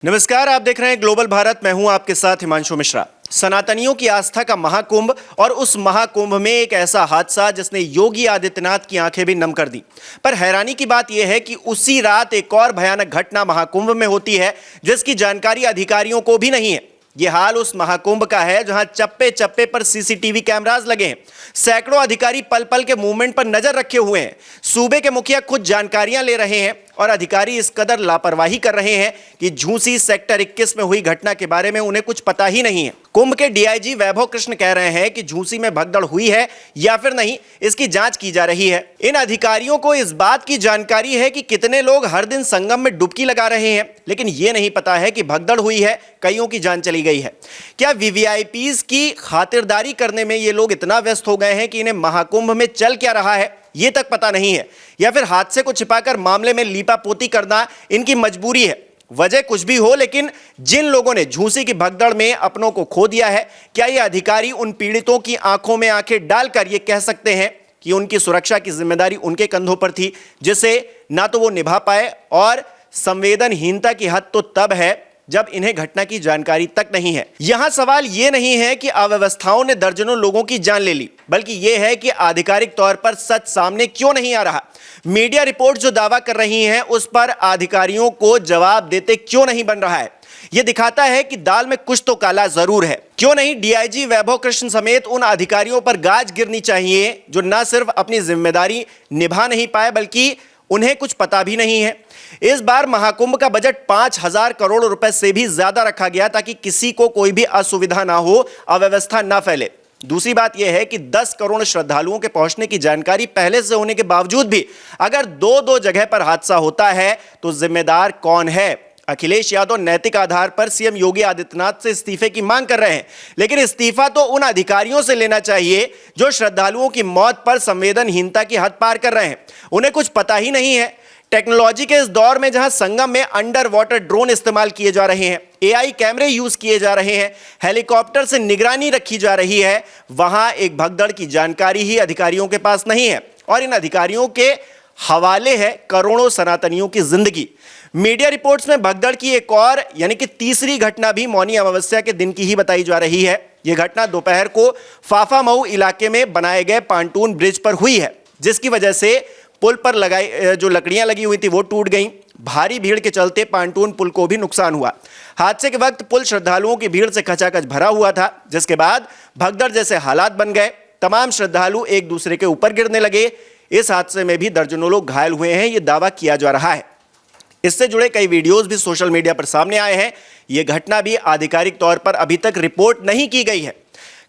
नमस्कार, आप देख रहे हैं ग्लोबल भारत। मैं हूं आपके साथ हिमांशु मिश्रा। सनातनियों की आस्था का महाकुंभ और उस महाकुंभ में एक ऐसा हादसा जिसने योगी आदित्यनाथ की आंखें भी नम कर दी। पर हैरानी की बात यह है कि उसी रात एक और भयानक घटना महाकुंभ में होती है जिसकी जानकारी अधिकारियों को भी नहीं है। यह हाल उस महाकुंभ का है जहां चप्पे चप्पे पर सीसीटीवी कैमरास लगे हैं। सैकड़ों अधिकारी पल पल के मूवमेंट पर नजर रखे हुए हैं। सूबे के मुखिया खुद जानकारियां ले रहे हैं और अधिकारी इस कदर लापरवाही कर रहे हैं कि झूसी सेक्टर 21 में हुई घटना के बारे में उन्हें कुछ पता ही नहीं है। कुंभ के डीआईजी वैभव कृष्ण कह रहे हैं कि झूसी में भगदड़ हुई है या फिर नहीं, इसकी जांच की जा रही है। इन अधिकारियों को इस बात की जानकारी है कि कितने लोग हर दिन संगम में डुबकी लगा रहे हैं, लेकिन यह नहीं पता है कि भगदड़ हुई है, कईयों की जान चली गई है। क्या वीवीआईपीज की खातिरदारी करने में ये लोग इतना व्यस्त हो गए हैं कि इन्हें महाकुंभ में चल क्या रहा है ये तक पता नहीं है, या फिर हादसे को छिपाकर मामले में लीपापोती करना इनकी मजबूरी है। वजह कुछ भी हो, लेकिन जिन लोगों ने झूसी की भगदड़ में अपनों को खो दिया है, क्या ये अधिकारी उन पीड़ितों की आंखों में आंखें डालकर ये कह सकते हैं कि उनकी सुरक्षा की जिम्मेदारी उनके कंधों पर थी, जिसे ना तो वो निभा पाए? और संवेदनहीनता की हद तो तब है जब इन्हें घटना की जानकारी तक नहीं है। यहां सवाल यह नहीं है कि अव्यवस्थाओं ने दर्जनों लोगों की जान ले ली, बल्कि यह है कि आधिकारिक तौर पर सच सामने क्यों नहीं आ रहा। मीडिया रिपोर्ट जो दावा कर रही हैं उस पर अधिकारियों को जवाब देते क्यों नहीं बन रहा है। यह दिखाता है कि दाल में कुछ तो काला जरूर है। क्यों नहीं डीआईजी वैभव कृष्ण समेत उन अधिकारियों पर गाज गिरनी चाहिए जो न सिर्फ अपनी जिम्मेदारी निभा नहीं पाए, बल्कि उन्हें कुछ पता भी नहीं है। इस बार महाकुंभ का बजट 5,000 करोड़ रुपए से भी ज्यादा रखा गया ताकि किसी को कोई भी असुविधा ना हो, अव्यवस्था ना फैले। दूसरी बात यह है कि 10 करोड़ श्रद्धालुओं के पहुंचने की जानकारी पहले से होने के बावजूद भी अगर दो जगह पर हादसा होता है तो जिम्मेदार कौन है? अखिलेश यादव नैतिक आधार पर सीएम योगी आदित्यनाथ से इस्तीफे की मांग कर रहे हैं, लेकिन इस्तीफा तो उन अधिकारियों से लेना चाहिए जो श्रद्धालुओं की मौत पर संवेदनहीनता की हद पार कर रहे हैं। उन्हें कुछ पता ही नहीं है। टेक्नोलॉजी के इस दौर में जहां संगम में अंडर वाटर ड्रोन इस्तेमाल किए जा रहे हैं, एआई कैमरे यूज किए जा रहे हैं, हेलीकॉप्टर से निगरानी रखी जा रही है, वहां एक भगदड़ की जानकारी ही अधिकारियों के पास नहीं है। और इन अधिकारियों के हवाले है करोड़ों सनातनियों की जिंदगी। मीडिया रिपोर्ट्स में भगदड़ की एक और यानी कि तीसरी घटना भी मौनी अमावस्या के दिन की ही बताई जा रही है। यह घटना दोपहर को फाफामऊ इलाके में बनाए गए पांटून ब्रिज पर हुई है, जिसकी वजह से पुल पर लगाई जो लकड़ियां लगी हुई थी वो टूट गईं। भारी भीड़ के चलते पांटून पुल को भी नुकसान हुआ। हादसे के वक्त पुल श्रद्धालुओं की भीड़ से खचाखच भरा हुआ था, जिसके बाद भगदड़ जैसे हालात बन गए। तमाम श्रद्धालु एक दूसरे के ऊपर गिरने लगे। इस हादसे में भी दर्जनों लोग घायल हुए हैं, ये दावा किया जा रहा है। इससे जुड़े कई वीडियोस भी सोशल मीडिया पर सामने आए हैं। यह घटना भी आधिकारिक तौर पर अभी तक रिपोर्ट नहीं की गई है।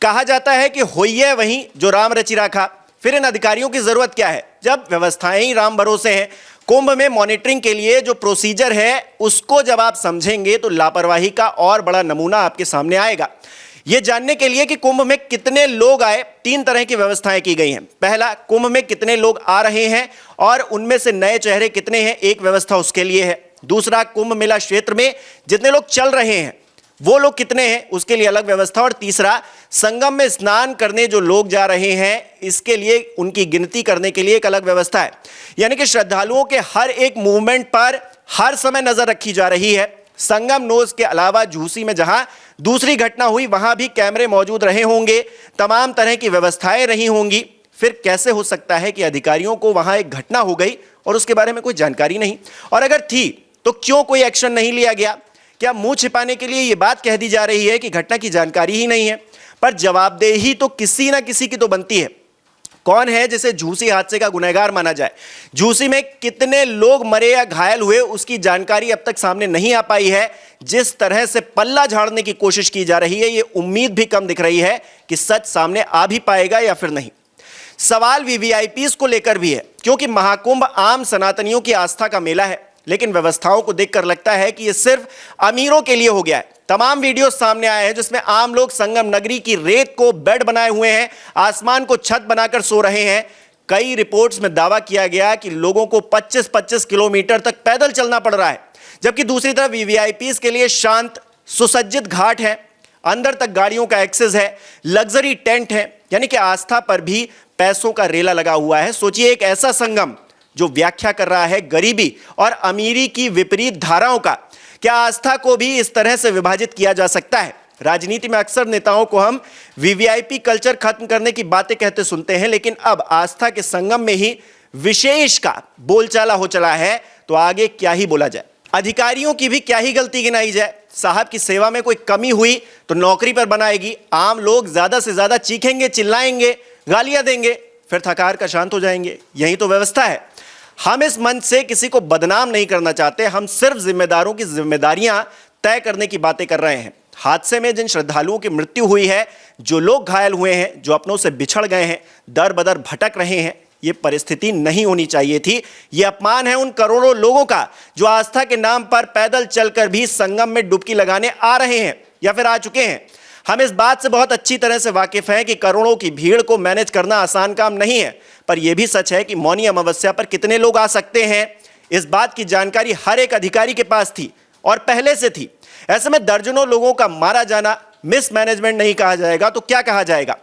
कहा जाता है कि होइए वहीं जो राम रचि राखा। फिर इन अधिकारियों की जरूरत क्या है जब व्यवस्थाएं ही राम भरोसे हैं? कुंभ में मॉनिटरिंग के लिए जो प्रोसीजर है उसको जब आप समझेंगे तो लापरवाही का और बड़ा नमूना आपके सामने आएगा। यह जानने के लिए कि कुंभ में कितने लोग आए, 3 तरह की व्यवस्थाएं की गई हैं। पहला, कुंभ में कितने लोग आ रहे हैं और उनमें से नए चेहरे कितने हैं, एक व्यवस्था उसके लिए है। दूसरा, कुंभ मेला क्षेत्र में जितने लोग चल रहे हैं वो लोग कितने हैं, उसके लिए अलग व्यवस्था। और तीसरा, संगम में स्नान करने जो लोग जा रहे हैं इसके लिए उनकी गिनती करने के लिए एक अलग व्यवस्था है। यानी कि श्रद्धालुओं के हर एक मूवमेंट पर हर समय नजर रखी जा रही है। संगम नोज के अलावा झूसी में जहां दूसरी घटना हुई वहां भी कैमरे मौजूद रहे होंगे, तमाम तरह की व्यवस्थाएं रही होंगी। फिर कैसे हो सकता है कि अधिकारियों को वहां एक घटना हो गई और उसके बारे में कोई जानकारी नहीं? और अगर थी तो क्यों कोई एक्शन नहीं लिया गया? क्या मुंह छिपाने के लिए यह बात कह दी जा रही है कि घटना की जानकारी ही नहीं है? पर जवाबदेही तो किसी ना किसी की तो बनती है। कौन है जिसे झूसी हादसे का गुनहगार माना जाए? झूसी में कितने लोग मरे या घायल हुए उसकी जानकारी अब तक सामने नहीं आ पाई है। जिस तरह से पल्ला झाड़ने की कोशिश की जा रही है, ये उम्मीद भी कम दिख रही है कि सच सामने आ भी पाएगा या फिर नहीं। सवाल वीवीआईपीज को लेकर भी है, क्योंकि महाकुंभ आम सनातनियों की आस्था का मेला है, लेकिन व्यवस्थाओं को देखकर लगता है कि यह सिर्फ अमीरों के लिए हो गया है। तमाम वीडियो सामने आए हैं जिसमें आम लोग संगम नगरी की रेत को बेड बनाए हुए हैं, आसमान को छत बनाकर सो रहे हैं। कई रिपोर्ट्स में दावा किया गया कि लोगों को 25-25 किलोमीटर तक पैदल चलना पड़ रहा है, जबकि दूसरी तरफ वीवीआईपीज के लिए शांत सुसज्जित घाट है, अंदर तक गाड़ियों का एक्सेस है, लग्जरी टेंट है। यानी कि आस्था पर भी पैसों का रेला लगा हुआ है। सोचिए, एक ऐसा संगम जो व्याख्या कर रहा है गरीबी और अमीरी की विपरीत धाराओं का, क्या आस्था को भी इस तरह से विभाजित किया जा सकता है? राजनीति में अक्सर नेताओं को हम वीवीआईपी कल्चर खत्म करने की बातें कहते सुनते हैं, लेकिन अब आस्था के संगम में ही विशेष का बोलचाला हो चला है, तो आगे क्या ही बोला जाए। अधिकारियों की भी क्या ही गलती गिनाई जाए। साहब की सेवा में कोई कमी हुई तो नौकरी पर बनाएगी, आम लोग ज्यादा से ज्यादा चीखेंगे, चिल्लाएंगे, गालियां देंगे, फिर थकार कर शांत हो जाएंगे। यही तो व्यवस्था है। हम इस मंच से किसी को बदनाम नहीं करना चाहते, हम सिर्फ जिम्मेदारों की जिम्मेदारियां तय करने की बातें कर रहे हैं। हादसे में जिन श्रद्धालुओं की मृत्यु हुई है, जो लोग घायल हुए हैं, जो अपनों से बिछड़ गए हैं, दर बदर भटक रहे हैं, ये परिस्थिति नहीं होनी चाहिए थी। ये अपमान है उन करोड़ों लोगों का जो आस्था के नाम पर पैदल चलकर भी संगम में डुबकी लगाने आ रहे हैं या फिर आ चुके हैं। हम इस बात से बहुत अच्छी तरह से वाकिफ हैं कि करोड़ों की भीड़ को मैनेज करना आसान काम नहीं है, पर यह भी सच है कि मौनी अमावस्या पर कितने लोग आ सकते हैं, इस बात की जानकारी हर एक अधिकारी के पास थी और पहले से थी। ऐसे में दर्जनों लोगों का मारा जाना मिसमैनेजमेंट नहीं कहा जाएगा तो क्या कहा जाएगा?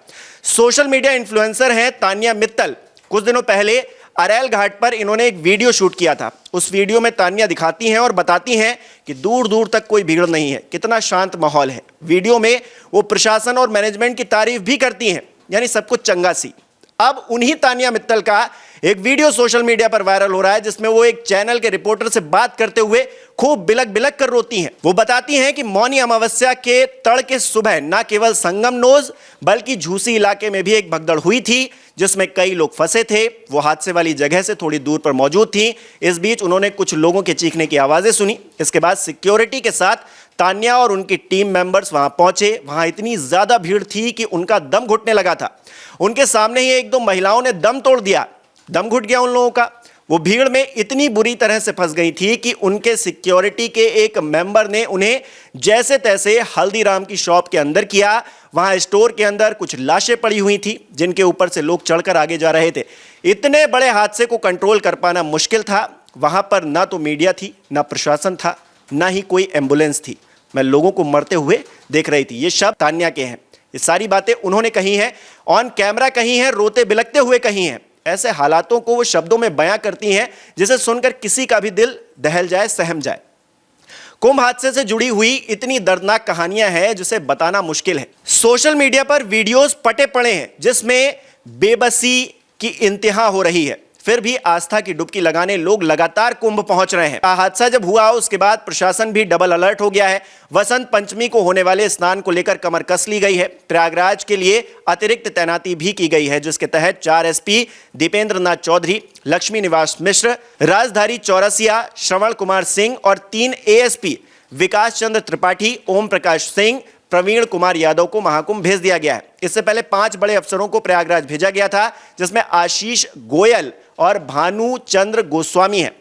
सोशल मीडिया इन्फ्लुएंसर हैं तान्या मित्तल। कुछ दिनों पहले अरेल घाट पर इन्होंने एक वीडियो शूट किया था। उस वीडियो में तान्या दिखाती हैं और बताती हैं कि दूर दूर तक कोई भीड़ नहीं है, कितना शांत माहौल है। वीडियो में वो प्रशासन और मैनेजमेंट की तारीफ भी करती हैं, यानी सब कुछ चंगा सी। अब उन्हीं तान्या मित्तल का एक वीडियो सोशल मीडिया पर वायरल हो रहा है, जिसमें वो एक चैनल के रिपोर्टर से बात करते हुए खूब बिलक बिलक कर रोती हैं। वो बताती हैं कि मौनी अमावस्या के तड़के सुबह न केवल संगम नोज बल्कि झूसी इलाके में भी एक भगदड़ हुई थी, जिसमें कई लोग फंसे थे। वो हादसे वाली जगह से थोड़ी दूर पर मौजूद थी। इस बीच उन्होंने कुछ लोगों के चीखने की आवाजें सुनी। इसके बाद सिक्योरिटी के साथ तान्या और उनकी टीम मेंबर्स वहां पहुंचे। वहां इतनी ज्यादा भीड़ थी कि उनका दम घुटने लगा था। उनके सामने ही एक दो महिलाओं ने दम तोड़ दिया, दम घुट गया उन लोगों का। वो भीड़ में इतनी बुरी तरह से फंस गई थी कि उनके सिक्योरिटी के एक मेंबर ने उन्हें जैसे तैसे हल्दीराम की शॉप के अंदर किया। वहां स्टोर के अंदर कुछ लाशें पड़ी हुई थी, जिनके ऊपर से लोग चढ़कर आगे जा रहे थे। इतने बड़े हादसे को कंट्रोल कर पाना मुश्किल था। वहां पर ना तो मीडिया थी, ना प्रशासन था, ना ही कोई एम्बुलेंस थी। मैं लोगों को मरते हुए देख रही थी। ये शब्द तान्या के हैं। ये सारी बातें उन्होंने कही हैं, ऑन कैमरा कही हैं, रोते बिलकते हुए कही हैं। ऐसे हालातों को वो शब्दों में बयां करती हैं जिसे सुनकर किसी का भी दिल दहल जाए, सहम जाए। कुंभ हादसे से जुड़ी हुई इतनी दर्दनाक कहानियां हैं जिसे बताना मुश्किल है। सोशल मीडिया पर वीडियोस पटे पड़े हैं जिसमें बेबसी की इंतहा हो रही है, फिर भी आस्था की डुबकी लगाने लोग लगातार कुंभ पहुंच रहे हैं। हादसा जब हुआ उसके बाद प्रशासन भी डबल अलर्ट हो गया है। वसंत पंचमी को होने वाले स्नान को लेकर कमर कस ली गई है। प्रयागराज के लिए अतिरिक्त तैनाती भी की गई है, जिसके तहत 4 एसपी दीपेंद्र नाथ चौधरी, लक्ष्मी निवास मिश्र, राजधारी चौरसिया, श्रवण कुमार सिंह और 3 एएसपी विकास चंद्र त्रिपाठी, ओम प्रकाश सिंह, प्रवीण कुमार यादव को महाकुंभ भेज दिया गया है। इससे पहले 5 बड़े अफसरों को प्रयागराज भेजा गया था, जिसमें आशीष गोयल और भानु चंद्र गोस्वामी हैं।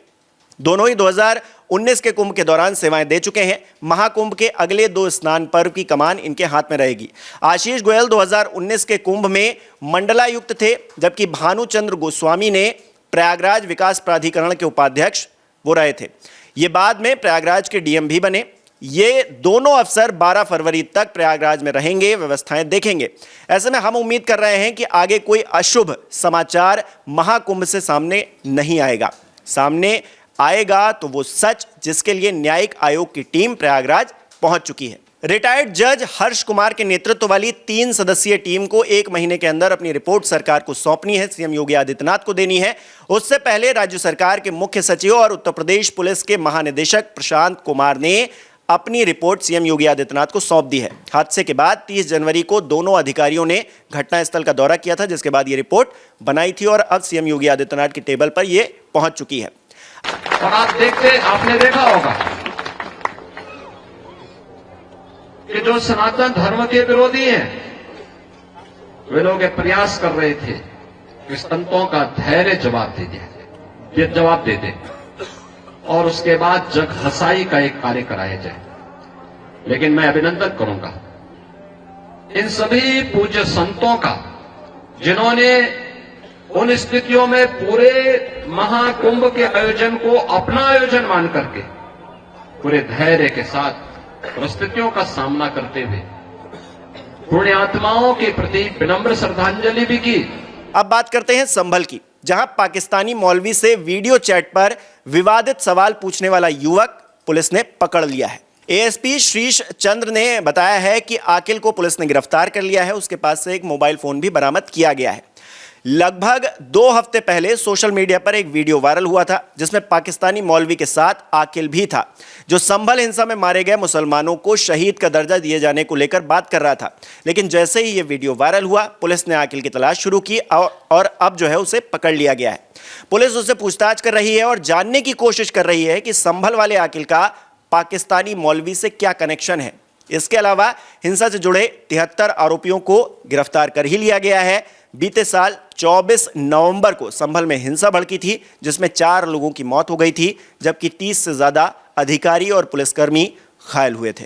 दोनों ही 2019 के कुंभ के दौरान सेवाएं दे चुके हैं। महाकुंभ के अगले 2 स्नान पर्व की कमान इनके हाथ में रहेगी। आशीष गोयल 2019 के कुंभ में मंडलायुक्त थे, जबकि भानु चंद्र गोस्वामी ने प्रयागराज विकास प्राधिकरण के उपाध्यक्ष वो रहे थे। ये बाद में प्रयागराज के डीएम भी बने। ये दोनों अफसर 12 फरवरी तक प्रयागराज में रहेंगे, व्यवस्थाएं देखेंगे। ऐसे में हम उम्मीद कर रहे हैं कि आगे कोई अशुभ समाचार महाकुंभ से सामने नहीं आएगा। सामने आएगा तो वो सच जिसके लिए न्यायिक आयोग की टीम प्रयागराज पहुंच चुकी है। रिटायर्ड जज हर्ष कुमार के नेतृत्व वाली 3 सदस्यीय टीम को 1 महीने के अंदर अपनी रिपोर्ट सरकार को सौंपनी है, सीएम योगी आदित्यनाथ को देनी है। उससे पहले राज्य सरकार के मुख्य सचिव और उत्तर प्रदेश पुलिस के महानिदेशक प्रशांत कुमार ने अपनी रिपोर्ट सीएम योगी आदित्यनाथ को सौंप दी है। हादसे के बाद 30 जनवरी को दोनों अधिकारियों ने घटनास्थल का दौरा किया था, जिसके बाद ये रिपोर्ट बनाई थी और अब सीएम योगी आदित्यनाथ की टेबल पर ये पहुंच चुकी है। और आपने देखा होगा कि जो सनातन धर्म के विरोधी हैं, वे लोग प्रयास कर रहे थे कि संतों का धैर्य जवाब दे दे और उसके बाद जग हसाई का एक कार्य कराया जाए। लेकिन मैं अभिनंदन करूंगा इन सभी पूज्य संतों का, जिन्होंने उन स्थितियों में पूरे महाकुंभ के आयोजन को अपना आयोजन मान करके पूरे धैर्य के साथ परिस्थितियों का सामना करते हुए पुण्यात्माओं के प्रति विनम्र श्रद्धांजलि भी की। अब बात करते हैं संभल की, जहां पाकिस्तानी मौलवी से वीडियो चैट पर विवादित सवाल पूछने वाला युवक पुलिस ने पकड़ लिया है। एएसपी शीर्ष चंद्र ने बताया है कि आकिल को पुलिस ने गिरफ्तार कर लिया है। उसके पास से एक मोबाइल फोन भी बरामद किया गया है। लगभग 2 हफ्ते पहले सोशल मीडिया पर एक वीडियो वायरल हुआ था जिसमें पाकिस्तानी मौलवी के साथ आकिल भी था, जो संभल हिंसा में मारे गए मुसलमानों को शहीद का दर्जा दिए जाने को लेकर बात कर रहा था। लेकिन जैसे ही ये वीडियो वायरल हुआ, पुलिस ने आकिल की तलाश शुरू की और अब जो है उसे पकड़ लिया गया है। पुलिस उससे पूछताछ कर रही है और जानने की कोशिश कर रही है कि संभल वाले आकिल का पाकिस्तानी मौलवी से क्या कनेक्शन है। इसके अलावा हिंसा से जुड़े 73 आरोपियों को गिरफ्तार कर ही लिया गया है। बीते साल 24 नवंबर को संभल में हिंसा भड़की थी, जिसमें 4 लोगों की मौत हो गई थी, जबकि 30 से ज्यादा अधिकारी और पुलिसकर्मी घायल हुए थे।